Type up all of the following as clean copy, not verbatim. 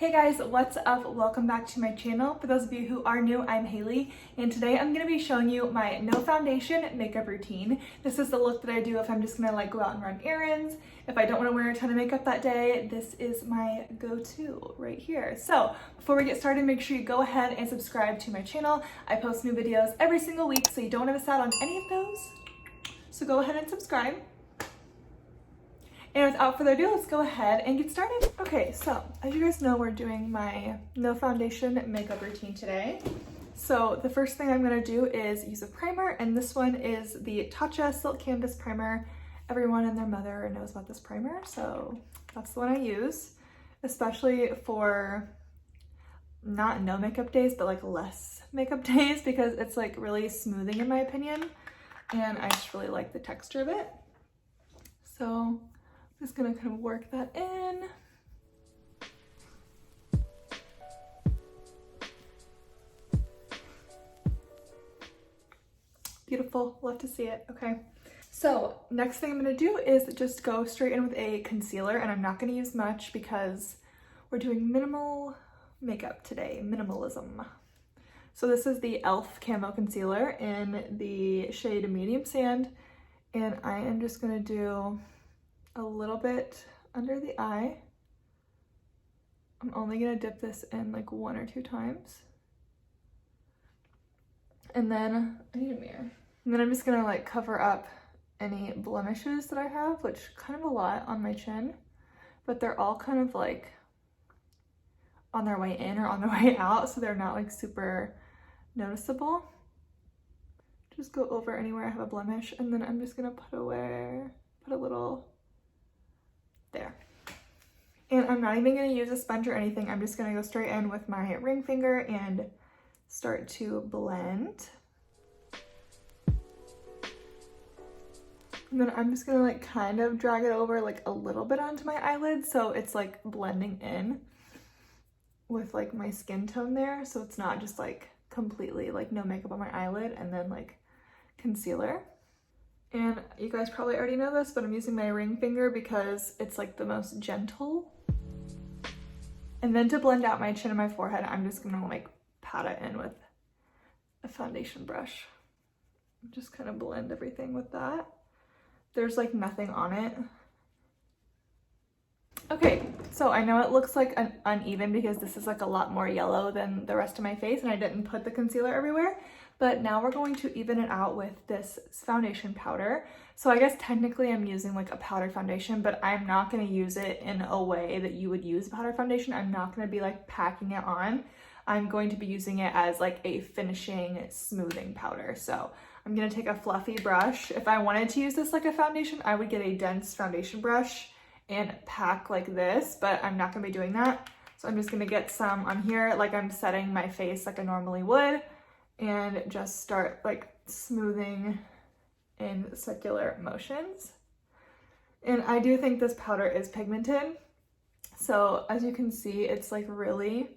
Hey guys, what's up? Welcome back to my channel. For those of you who are new, I'm Haley, and today I'm going to be showing you my no foundation makeup routine. This is the look that I do if I'm just going to go out and run errands. If I don't want to wear a ton of makeup that day, this is my go-to right here. So before we get started, make sure you go ahead and subscribe to my channel. I post new videos every single week, so you don't want to miss out on any of those. So go ahead and subscribe. And without further ado, let's go ahead and get started. Okay, so as you guys know, we're doing my no foundation makeup routine today. So the first thing I'm gonna do is use a primer, and this one is the Tatcha Silk Canvas Primer. Everyone and their mother knows about this primer, so that's the one I use, especially for not no makeup days, but like less makeup days, because it's like really smoothing in my opinion, and I just really like the texture of it. So just gonna kind of work that in. Beautiful, love to see it. Okay, so next thing I'm gonna do is just go straight in with a concealer, and I'm not gonna use much because we're doing minimal makeup today, minimalism. So this is the e.l.f. Camo Concealer in the shade Medium Sand, and I am just gonna do a little bit under the eye. I'm only gonna dip this in like 1 or 2 times. And then I need a mirror. And then I'm just gonna like cover up any blemishes that I have, which kind of a lot on my chin, but they're all kind of like on their way in or on their way out, so they're not like super noticeable. Just go over anywhere I have a blemish, and then I'm just gonna put a little there. And I'm not even gonna use a sponge or anything. I'm just gonna go straight in with my ring finger and start to blend. And then I'm just gonna like kind of drag it over like a little bit onto my eyelid, so it's like blending in with like my skin tone there, so it's not just like completely like no makeup on my eyelid and then like concealer. And you guys probably already know this, but I'm using my ring finger because it's like the most gentle. And then to blend out my chin and my forehead, I'm just gonna like pat it in with a foundation brush. Just kind of blend everything with that. There's like nothing on it. Okay, so I know it looks like uneven because this is like a lot more yellow than the rest of my face, and I didn't put the concealer everywhere. But now we're going to even it out with this foundation powder. So I guess technically I'm using like a powdered foundation, but I'm not going to use it in a way that you would use powdered foundation. I'm not going to be like packing it on. I'm going to be using it as like a finishing smoothing powder. So I'm going to take a fluffy brush. If I wanted to use this like a foundation, I would get a dense foundation brush and pack like this, but I'm not going to be doing that. So I'm just going to get some on here like I'm setting my face like I normally would, and just start like smoothing in circular motions. And I do think this powder is pigmented. So as you can see, it's like really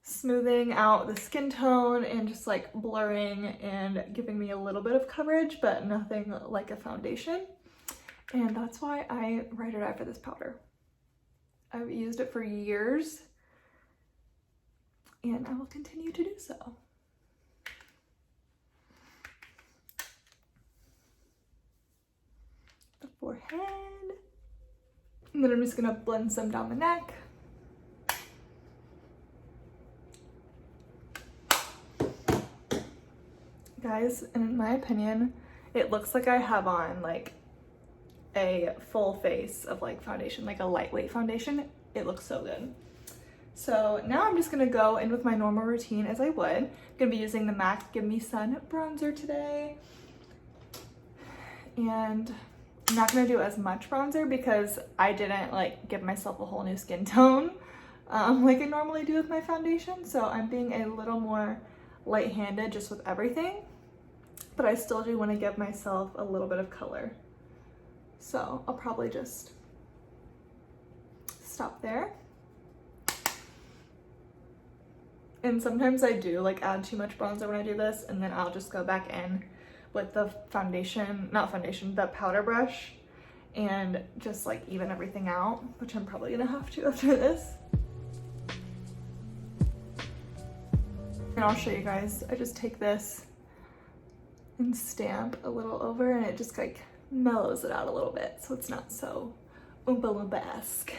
smoothing out the skin tone and just like blurring and giving me a little bit of coverage, but nothing like a foundation. And that's why I ride or die for this powder. I've used it for years, and I will continue to do so. The forehead. And then I'm just gonna blend some down the neck. Guys, in my opinion, it looks like I have on like a full face of like foundation, like a lightweight foundation. It looks so good. So now I'm just gonna go in with my normal routine as I would. I'm gonna be using the MAC Give Me Sun bronzer today. And I'm not gonna do as much bronzer because I didn't like give myself a whole new skin tone like I normally do with my foundation. So I'm being a little more light-handed just with everything, but I still do wanna give myself a little bit of color. So I'll probably just stop there. And sometimes I do like add too much bronzer when I do this, and then I'll just go back in with the the powder brush, and just like even everything out, which I'm probably gonna have to after this. I'll show you guys. I just take this and stamp a little over, and it just like mellows it out a little bit so it's not so Oompa Loompa-esque.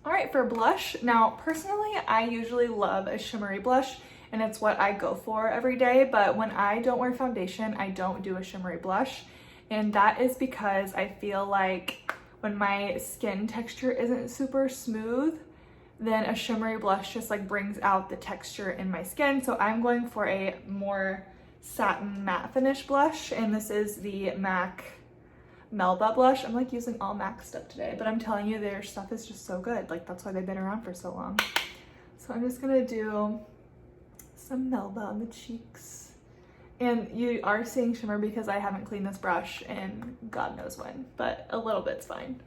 All right, for blush. Now, personally, I usually love a shimmery blush, and it's what I go for every day, but when I don't wear foundation, I don't do a shimmery blush, and that is because I feel like when my skin texture isn't super smooth, then a shimmery blush just like brings out the texture in my skin. So I'm going for a more satin matte finish blush, and this is the MAC Melba blush. I'm like using all MAC stuff today, but I'm telling you, their stuff is just so good. Like, that's why they've been around for so long. So I'm just gonna do some Melba on the cheeks. And you are seeing shimmer because I haven't cleaned this brush in God knows when, but a little bit's fine.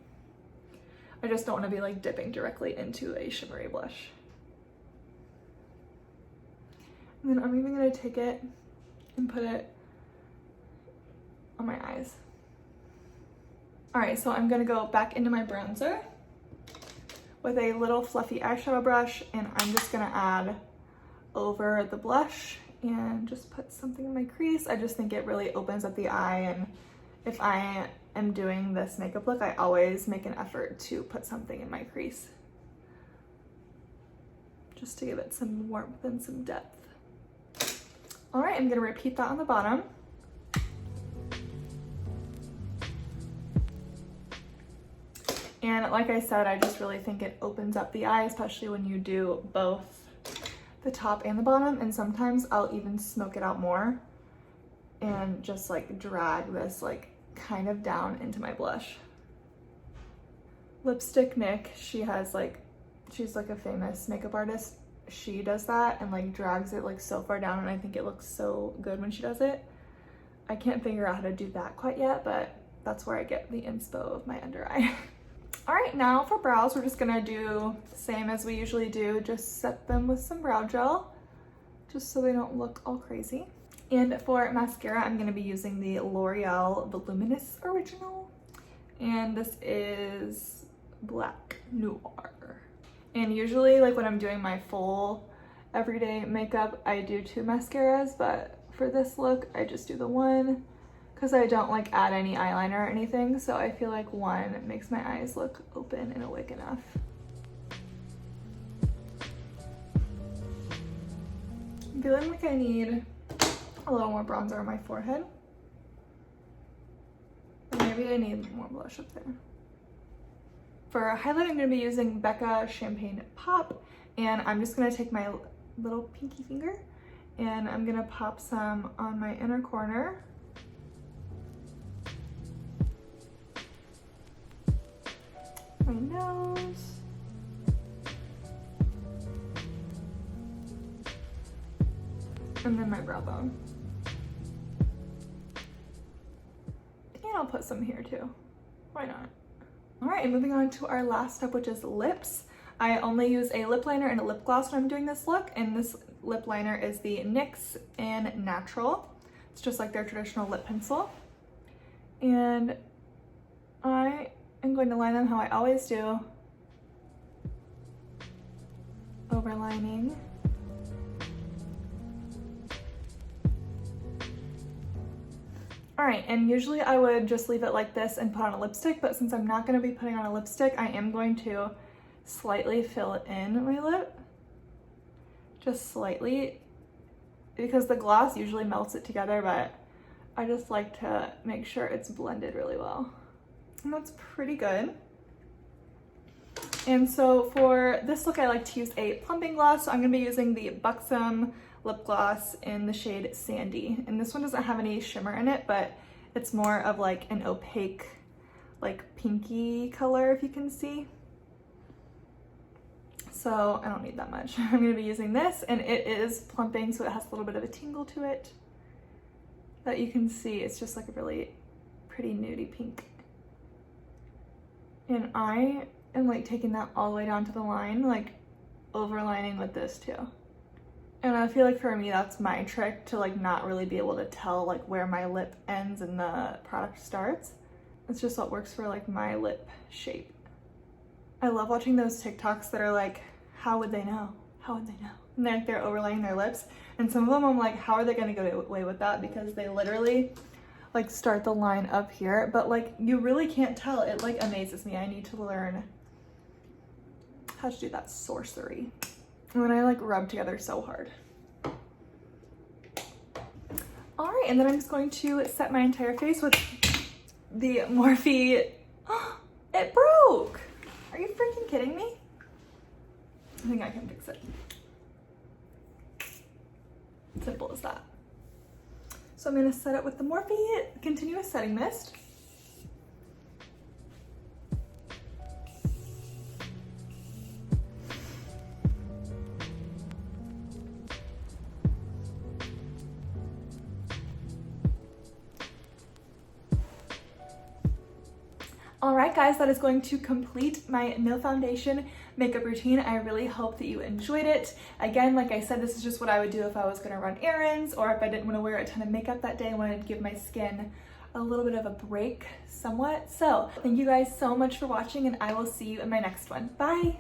I just don't want to be like dipping directly into a shimmery blush. And then I'm even going to take it and put it on my eyes. All right, so I'm going to go back into my bronzer with a little fluffy eyeshadow brush, and I'm just going to add over the blush and just put something in my crease. I just think it really opens up the eye, and if I am doing this makeup look, I always make an effort to put something in my crease just to give it some warmth and some depth. All right, I'm gonna repeat that on the bottom. And like I said, I just really think it opens up the eye, especially when you do both the top and the bottom, and sometimes I'll even smoke it out more and just like drag this like kind of down into my blush. Lipstick Nick, she's like a famous makeup artist. She does that and like drags it like so far down, and I think it looks so good when she does it. I can't figure out how to do that quite yet, but that's where I get the inspo of my under eye. All right, now for brows, we're just gonna do the same as we usually do, just set them with some brow gel, just so they don't look all crazy. And for mascara, I'm gonna be using the L'Oreal Voluminous Original, and this is Black Noir. And usually, like when I'm doing my full everyday makeup, I do 2 mascaras, but for this look, I just do the one, because I don't like add any eyeliner or anything, so I feel like one makes my eyes look open and awake enough. I'm feeling like I need a little more bronzer on my forehead. And maybe I need more blush up there. For highlight, I'm going to be using Becca Champagne Pop, and I'm just going to take my little pinky finger and I'm going to pop some on my inner corner. My nose. And then my brow bone. And I'll put some here too. Why not? All right, moving on to our last step, which is lips. I only use a lip liner and a lip gloss when I'm doing this look, and this lip liner is the NYX in Natural. It's just like their traditional lip pencil. And I am going to line them how I always do. Overlining. All right, and usually I would just leave it like this and put on a lipstick, but since I'm not gonna be putting on a lipstick, I am going to slightly fill it in my lip. Just slightly, because the gloss usually melts it together, but I just like to make sure it's blended really well. And that's pretty good. And so for this look, I like to use a plumping gloss. So I'm gonna be using the Buxom lip gloss in the shade Sandy. And this one doesn't have any shimmer in it, but it's more of like an opaque, like pinky color, if you can see. So I don't need that much. I'm gonna be using this, and it is plumping, so it has a little bit of a tingle to it that you can see. It's just like a really pretty nudie pink. And I am like taking that all the way down to the line, like overlining with this too. And I feel like for me, that's my trick to like not really be able to tell like where my lip ends and the product starts. It's just what works for like my lip shape. I love watching those TikToks that are like, how would they know? how would they know? And they're overlaying their lips. And some of them I'm like, how are they gonna get away with that? Because they literally like start the line up here, but like you really can't tell. It like amazes me. I need to learn how to do that sorcery. And then I like rub together so hard. All right, and then I'm just going to set my entire face with the Morphe. It broke. Are you freaking kidding me? I think I can fix it. Simple as that. So I'm gonna set it with the Morphe Continuous Setting Mist. All right, guys, that is going to complete my no foundation makeup routine. I really hope that you enjoyed it. Again, like I said, this is just what I would do if I was gonna run errands or if I didn't wanna wear a ton of makeup that day. I wanted to give my skin a little bit of a break somewhat. So thank you guys so much for watching, and I will see you in my next one. Bye.